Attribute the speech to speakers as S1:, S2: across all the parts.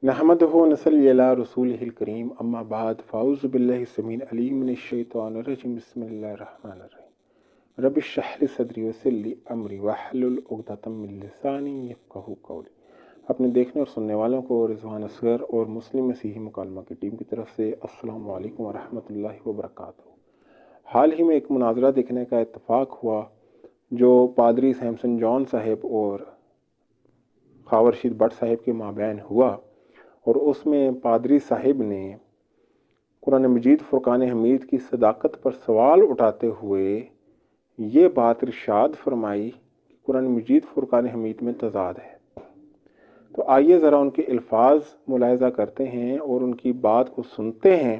S1: नहमदुहु व नसल्ली अला रसूलिहिल करीम अम्मा बाद फ़ाऊज़ु बिल्लाहि समील अलीम मिनश शैतानिर रजीम बिस्मिल्लाहिर रहमानिर रहीम रब्बि इश्रह ली सदरी वयस्सिर ली अमरी वहलुल उक़दतम मिन लिसानी यफ़क़हू क़ौली। अपने देखने और सुनने वालों को रिज़वान असगर और मुस्लिम मसीही मुकालमा की टीम की तरफ से अस्सलामु अलैकुम व रहमतुल्लाहि व बरकातहू। हाल ही में एक मुनाज़रा देखने का इत्तफ़ाक़ हुआ जो पादरी सैमसन जॉन साहब और ख़ावर रशीद भट्ट साहब के माबैन हुआ, और उसमें पादरी साहिब ने कुरान मजीद फ़ुरक़ान हमीद की सदाकत पर सवाल उठाते हुए ये बात इरशाद फरमाई कि कुरान मजीद फ़ुरक़ान हमीद में तज़ाद है। तो आइए ज़रा उनके अल्फाज मुलाहिज़ा करते हैं और उनकी बात को सुनते हैं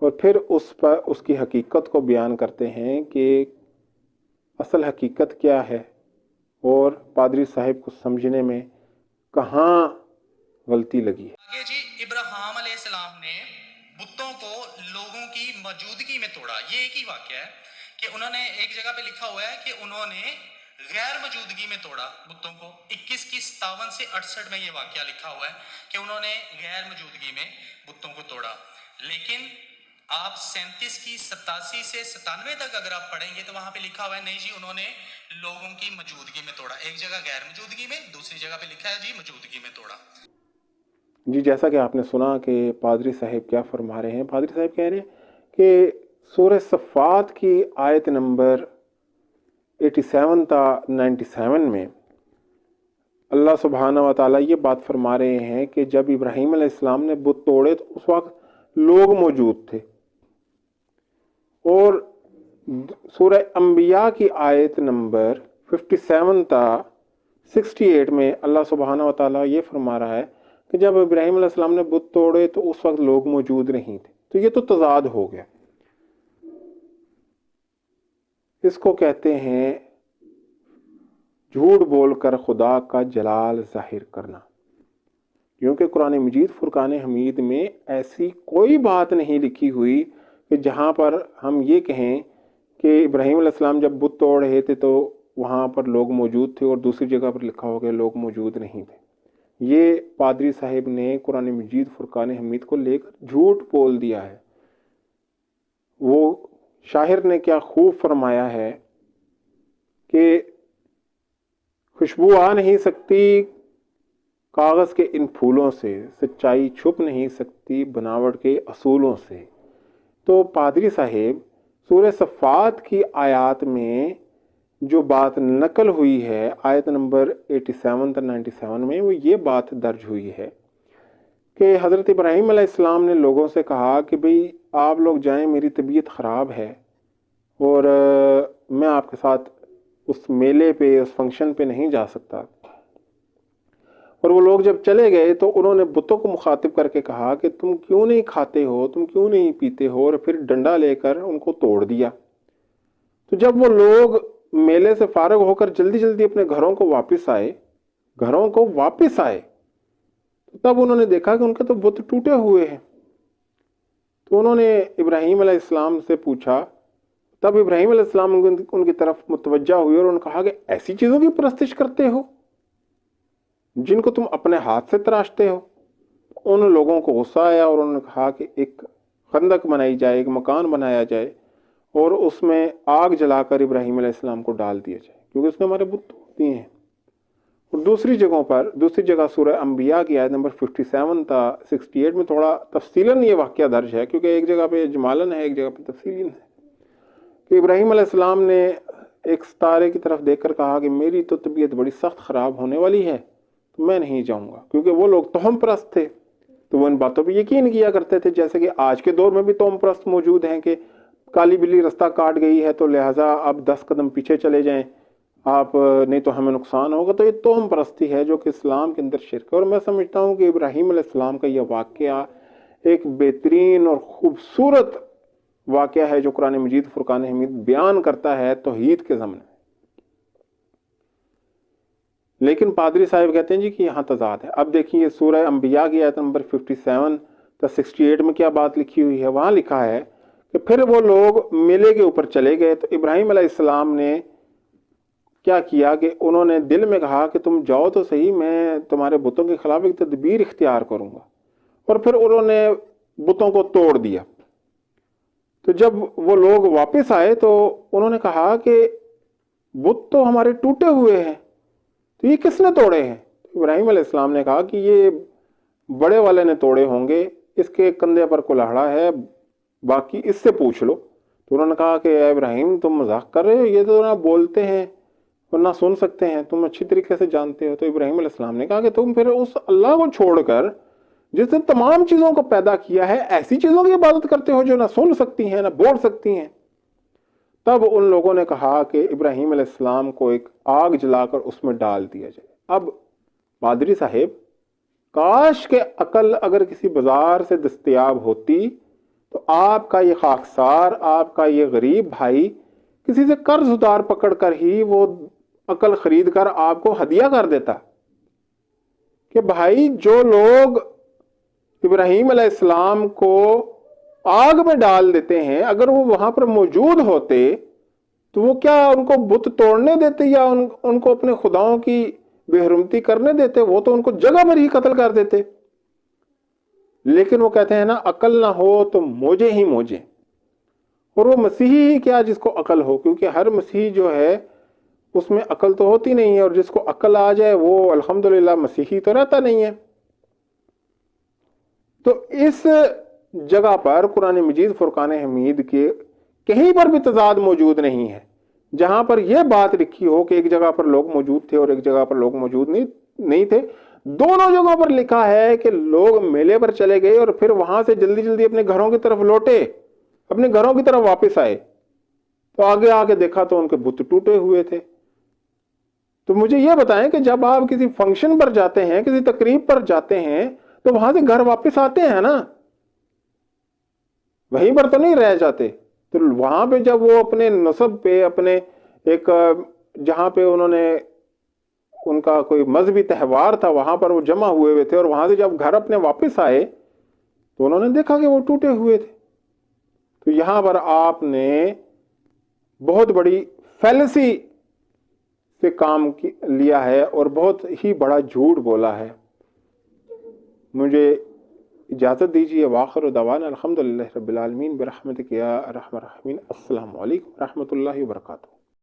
S1: और फिर उस पर उसकी हकीकत को बयान करते हैं कि असल हकीकत क्या है और पादरी साहिब को समझने में कहाँ गलती लगी है।
S2: आगे जी, इब्राहिम अलैहिस्सलाम ने बुतों को लोगों की मौजूदगी में तोड़ा। ये एक ही वाक़या है कि उन्होंने एक जगह पे लिखा हुआ है कि उन्होंने गैर मौजूदगी में तोड़ा बुतों को। 21 की 57 से 68 में ये वाक़या लिखा हुआ है कि उन्होंने गैर मौजूदगी में बुतों को तोड़ा। लेकिन आप 37 की 87 से 97 तक अगर आप पढ़ेंगे तो वहां पे लिखा हुआ है नहीं जी, उन्होंने लोगों की मौजूदगी में तोड़ा। एक जगह गैर मौजूदगी में, दूसरी जगह पे लिखा है जी मौजूदगी में तोड़ा।
S1: जी, जैसा कि आपने सुना कि पादरी साहिब क्या फरमा रहे हैं। पादरी साहिब कह रहे हैं कि सूरह सफ़ात की आयत नंबर 87 था 97 में अल्लाह सुब्हाना व तआला ये बात फरमा रहे हैं कि जब इब्राहीम अलैहिस्सलाम ने बुत तोड़े तो उस वक्त लोग मौजूद थे। और सूरह अंबिया की आयत नंबर 57 था 68 में अल्लाह सुब्हाना व तआला ये फरमा रहा है कि जब इब्राहीम अलैहिस्सलाम ने बुत तोड़े तो उस वक्त लोग मौजूद नहीं थे। तो ये तो तज़ाद हो गया। इसको कहते हैं झूठ बोलकर खुदा का जलाल जाहिर करना, क्योंकि कुरान मजीद फ़ुरक़ान हमीद में ऐसी कोई बात नहीं लिखी हुई कि जहाँ पर हम ये कहें कि इब्राहीम अलैहिस्सलाम जब बुत तोड़ रहे थे तो वहाँ पर लोग मौजूद थे और दूसरी जगह पर लिखा हो गया लोग मौजूद नहीं थे। ये पादरी साहिब ने कुरान मजीद फ़ुरक़ान हमीद को लेकर झूठ बोल दिया है। वो शाहिर ने क्या खूब फरमाया है कि खुशबू आ नहीं सकती कागज़ के इन फूलों से, सच्चाई छुप नहीं सकती बनावट के असूलों से। तो पादरी साहिब सूरह सफ़ात की आयत में जो बात नकल हुई है आयत नंबर 87 और 97 में, वो ये बात दर्ज हुई है कि हज़रत इब्राहीम अलैहिस्सलाम ने लोगों से कहा कि भाई आप लोग जाएं, मेरी तबीयत ख़राब है और मैं आपके साथ उस मेले पे, उस फंक्शन पे नहीं जा सकता। और वो लोग जब चले गए तो उन्होंने बुतों को मुखातिब करके कहा कि तुम क्यों नहीं खाते हो, तुम क्यों नहीं पीते हो, और फिर डंडा लेकर उनको तोड़ दिया। तो जब वो लोग मेले से फारग होकर जल्दी जल्दी अपने घरों को वापस आए तो तब उन्होंने देखा कि उनके तो बुत टूटे हुए हैं। तो उन्होंने इब्राहीम अलैहिस्सलाम से पूछा। तब इब्राहीम अलैहिस्सलाम उनकी तरफ मुतवज्जा हुए और उन्होंने कहा कि ऐसी चीज़ों की परस्तिश करते हो जिनको तुम अपने हाथ से तराशते हो। उन लोगों को गुस्सा आया और उन्होंने कहा कि एक खंदक बनाई जाए, एक मकान बनाया जाए और उसमें आग जलाकर इब्राहीम अलैहिस्सलाम को डाल दिया जाए, क्योंकि उसने हमारे बुत तोड़ दिए हैं। और दूसरी जगह सूरह अंबिया की आयत नंबर 57 था 68 में थोड़ा तफसीलन ये वाक़या दर्ज है, क्योंकि एक जगह पे इजमालन है, एक जगह पे तफसीलन है कि इब्राहीम अलैहिस्सलाम ने एक सितारे की तरफ देखकर कहा कि मेरी तो तबीयत बड़ी सख्त ख़राब होने वाली है, तो मैं नहीं जाऊँगा। क्योंकि वो लोग तोहम परस्त थे, तो वो इन बातों पर यकीन किया करते थे। जैसे कि आज के दौर में भी तोहम परस्त मौजूद हैं कि काली बिल्ली रास्ता काट गई है तो लिहाजा आप 10 कदम पीछे चले जाएं, आप नहीं तो हमें नुकसान होगा। तो ये तोहम परस्ती है जो कि इस्लाम के अंदर शिरक है। और मैं समझता हूँ कि इब्राहीम अलैहिस्सलाम का यह वाक़या एक बेहतरीन और ख़ूबसूरत वाक़या है जो कुरान मजीद फ़ुरक़ान हमीद बयान करता है तौहीद के ज़माने में। लेकिन पादरी साहिब कहते हैं जी कि यहाँ तज़ाद है। अब देखिए सूरह अंबिया की आयत नंबर 57 तो 68 में क्या बात लिखी हुई है। वहाँ लिखा है कि फिर वो लोग मेले के ऊपर चले गए तो इब्राहीम अलैहिस्सलाम ने کیا کیا کہ انہوں نے دل میں کہا کہ تم جاؤ تو صحیح، میں تمہارے بتوں کے خلاف ایک تدبیر اختیار کروں گا، اور پھر انہوں نے بتوں کو توڑ دیا۔ تو جب وہ لوگ واپس آئے تو انہوں نے کہا کہ بت تو ہمارے ٹوٹے ہوئے ہیں، تو یہ کس نے توڑے ہیں؟ ابراہیم علیہ السلام نے کہا کہ یہ بڑے والے نے توڑے ہوں گے، اس کے کندھے پر کلاڑا ہے، باقی اس سے پوچھ لو۔ تو انہوں نے کہا کہ اے ابراہیم تم مذاق کر رہے ہو، یہ تو نہ بولتے ہیں اور نہ سن سکتے ہیں، تم اچھی طریقے سے جانتے ہو۔ تو ابراہیم علیہ السلام نے کہا کہ تم پھر اس اللہ کو چھوڑ کر جس نے تمام چیزوں کو پیدا کیا ہے، ایسی چیزوں کی عبادت کرتے ہو جو نہ سن سکتی ہیں نہ بول سکتی ہیں۔ تب ان لوگوں نے کہا کہ ابراہیم علیہ السلام کو ایک آگ جلا کر اس میں ڈال دیا جائے۔ اب پادری صاحب، کاش کے عقل اگر کسی بازار سے دستیاب ہوتی تو آپ کا یہ خاکسار، آپ کا یہ غریب بھائی کسی سے قرض ادار پکڑ کر ہی وہ عقل خرید کر آپ کو ہدیہ کر دیتا کہ بھائی جو لوگ ابراہیم علیہ السلام کو آگ میں ڈال دیتے ہیں، اگر وہ وہاں پر موجود ہوتے تو وہ کیا ان کو بت توڑنے دیتے یا ان کو اپنے خداؤں کی بے حرمتی کرنے دیتے؟ وہ تو ان کو جگہ پر ہی قتل کر دیتے۔ لیکن وہ کہتے ہیں نا، عقل نہ ہو تو موجے ہی موجے، اور وہ مسیحی کیا جس کو عقل ہو، کیونکہ ہر مسیحی جو ہے اس میں عقل تو ہوتی نہیں ہے، اور جس کو عقل آ جائے وہ الحمدللہ مسیحی تو رہتا نہیں ہے۔ تو اس جگہ پر قرآن مجید فرقان حمید کے کہیں پر بھی تضاد موجود نہیں ہے۔ جہاں پر یہ بات لکھی ہو کہ ایک جگہ پر لوگ موجود تھے اور ایک جگہ پر لوگ موجود نہیں تھے، دونوں جگہوں پر لکھا ہے کہ لوگ میلے پر چلے گئے اور پھر وہاں سے جلدی جلدی اپنے گھروں کی طرف لوٹے، اپنے گھروں کی طرف واپس آئے، تو آگے آ کے دیکھا تو ان کے بت ٹوٹے ہوئے تھے۔ تو مجھے یہ بتائیں کہ جب آپ کسی فنکشن پر جاتے ہیں، کسی تقریب پر جاتے ہیں، تو وہاں سے گھر واپس آتے ہیں نا، وہیں پر تو نہیں رہ جاتے۔ تو وہاں پہ جب وہ اپنے نسب پہ، اپنے ایک جہاں پہ انہوں نے ان کا کوئی مذہبی تہوار تھا، وہاں پر وہ جمع ہوئے تھے، اور وہاں سے جب گھر اپنے واپس آئے تو انہوں نے دیکھا کہ وہ ٹوٹے ہوئے تھے۔ تو یہاں پر آپ نے بہت بڑی فیلسی سے کام لیا ہے اور بہت ہی بڑا جھوٹ بولا ہے۔ مجھے اجازت دیجیے، واخر دعوانا الحمدللہ رب العالمین برحمتک یا ارحم الراحمین۔ السلام علیکم ورحمۃ اللہ وبرکاتہ۔